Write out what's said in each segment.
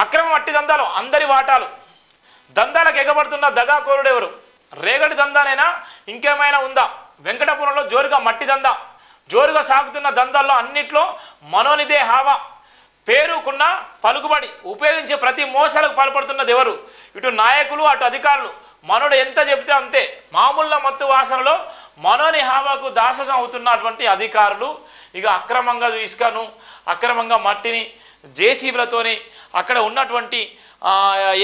అక్రమ మట్టి దందాలు అందరి వాటాలు. దందాలకు ఎగబడుతున్న దగాకోరుడు ఎవరు? రేగడి దందానైనా ఇంకేమైనా ఉందా? వెంకటపురంలో జోరుగా మట్టి దందా. జోరుగా సాగుతున్న దందాల్లో అన్నిట్లో మనోనిదే హావా. పేరుకున్న పలుకుబడి ఉపయోగించే ప్రతి మోసాలకు పాల్పడుతున్నది ఎవరు? ఇటు నాయకులు అటు అధికారులు. మనోడు ఎంత చెబితే అంతే. మామూళ్ళ మత్తు వాసనలో మనోని హావాకు దాససం అవుతున్నటువంటి అధికారులు ఇక అక్రమంగా ఇసుకను, అక్రమంగా మట్టిని జేసీబీలతోని అక్కడ ఉన్నటువంటి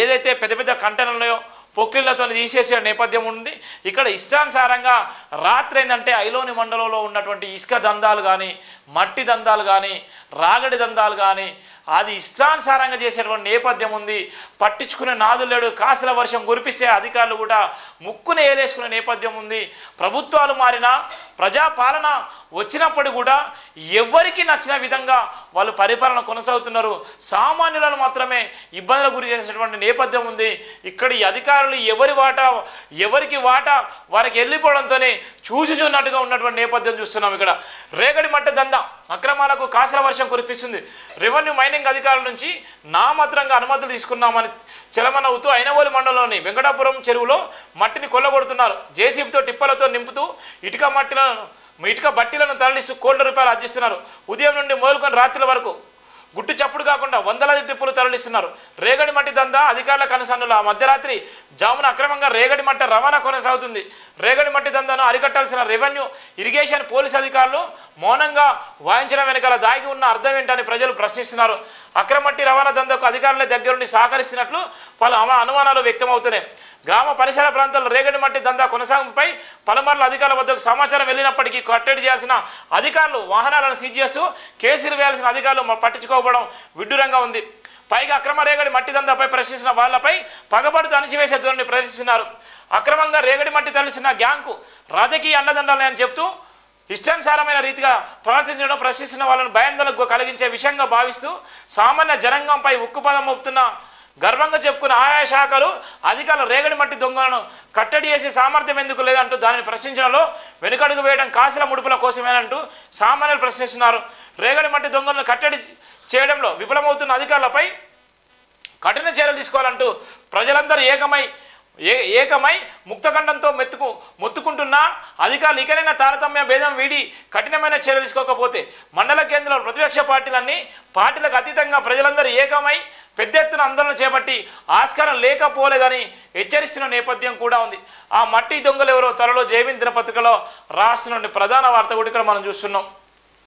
ఏదైతే పెద్ద పెద్ద కంటైనర్లు పొక్కిళ్లతో తీసేసే నేపథ్యం ఉంది. ఇక్కడ ఇష్టానుసారంగా రాత్రి ఏంటంటే ఐలోని మండలంలో ఉన్నటువంటి ఇసుక దందాలు కానీ, మట్టి దందాలు కానీ, రాగడి దందాలు కానీ అది ఇష్టానుసారంగా చేసేటువంటి నేపథ్యం ఉంది. పట్టించుకునే నాదులు లేడు. కాసుల వర్షం కురిపిస్తే అధికారులు కూడా ముక్కును ఏలేసుకునే నేపథ్యం ఉంది. ప్రభుత్వాలు మారినా ప్రజాపాలన వచ్చినప్పుడు కూడా ఎవరికి నచ్చిన విధంగా వాళ్ళు పరిపాలన కొనసాగుతున్నారు. సామాన్యులను మాత్రమే ఇబ్బందులకు గురి చేసేటువంటి నేపథ్యం ఉంది. ఇక్కడ ఈ అధికారులు ఎవరికి వాటా వారికి వెళ్ళిపోవడంతోనే చూసినట్టుగా ఉన్నటువంటి నేపథ్యం చూస్తున్నాం. ఇక్కడ రేగడి మట్టి దందా అక్రమాలకు కాసుల వర్షం కురిపిస్తుంది. రెవెన్యూ మైనింగ్ అధికారుల నుంచి నామాత్రంగా అనుమతులు తీసుకున్నామని చెలమనవుతూ ఐనవోలు మండలంలోని వెంకటాపురం చెరువులో మట్టిని కొల్లగొడుతున్నారు. జేసీబీతో టిప్పలతో నింపుతూ ఇటుక బట్టీలను తరలిస్తూ కోట్ల రూపాయలు ఆర్జిస్తున్నారు. ఉదయం నుండి మొదలుకొని రాత్రి వరకు గుట్టు చప్పుడు కాకుండా వందలాది ట్రిప్పులు తరలిస్తున్నారు. రేగడి మట్టి దందా అధికారుల కనుసన్నుల మధ్యరాత్రి జామున అక్రమంగా రేగడి మట్టి రవాణా కొనసాగుతుంది. రేగడి మట్టి దందాను అరికట్టాల్సిన రెవెన్యూ, ఇరిగేషన్, పోలీసు అధికారులు మౌనంగా వాయించడం వెనకాల దాగి ఉన్న అర్థం ఏంటని ప్రజలు ప్రశ్నిస్తున్నారు. అక్రమ మట్టి రవాణా దందాకు అధికారుల దగ్గరుండి సహకరిస్తున్నట్లు పలు అనుమానాలు వ్యక్తమవుతున్నాయి. గ్రామ పరిసర ప్రాంతాల్లో రేగడి మట్టి దందా కొనసాగుపై పలుమార్లు అధికారుల వద్దకు సమాచారం వెళ్ళినప్పటికీ కట్టడి చేయాల్సిన అధికారులు వాహనాలను సీజ్ చేస్తూ కేసులు వేయాల్సిన అధికారులు పట్టించుకోవడం విడ్డూరంగా ఉంది. పైగా అక్రమ రేగడి మట్టి దందాపై ప్రశ్నిస్తున్న వాళ్లపై పగబడుతూ అణిచివేసే ధోరణి ప్రదర్శిస్తున్నారు. అక్రమంగా రేగడి మట్టి తరలిస్తున్న గ్యాంగ్కు రాజకీయ అండదండాలని చెప్తూ ఇష్టానుసారమైన రీతిగా ప్రవర్తించడం ప్రశ్నిస్తున్న వాళ్ళను భయాందోళనకు కలిగించే విషయంగా భావిస్తూ సామాన్య జనాంగంపై ఉక్కుపదం మోపుతున్న గర్వంగా చెప్పుకున్న ఆయా శాఖలు అధికారులు రేగడి మట్టి దొంగలను కట్టడి చేసే సామర్థ్యం ఎందుకు లేదంటూ దానిని ప్రశ్నించడంలో వెనుకడుగు వేయడం కాసుల ముడుపుల కోసమేనంటూ సామాన్యులు ప్రశ్నిస్తున్నారు. రేగడి మట్టి దొంగలను కట్టడి చేయడంలో విఫలమవుతున్న అధికారులపై కఠిన చర్యలు తీసుకోవాలంటూ ప్రజలందరూ ఏకమై ముక్తఖండంతో మొత్తుకుంటున్న అధికారులు ఇకనైనా తారతమ్య భేదం వీడి కఠినమైన చర్యలు తీసుకోకపోతే మండల కేంద్రంలో ప్రతిపక్ష పార్టీలకు అతీతంగా ప్రజలందరూ ఏకమై పెద్ద ఎత్తున ఆందోళన చేపట్టి ఆస్కారం లేకపోలేదని హెచ్చరిస్తున్న నేపథ్యం కూడా ఉంది. ఆ మట్టి దొంగలు ఎవరో త్వరలో జైవిన్ దినపత్రికలో రాస్తున్న ప్రధాన వార్త కూడా ఇక్కడ మనం చూస్తున్నాం.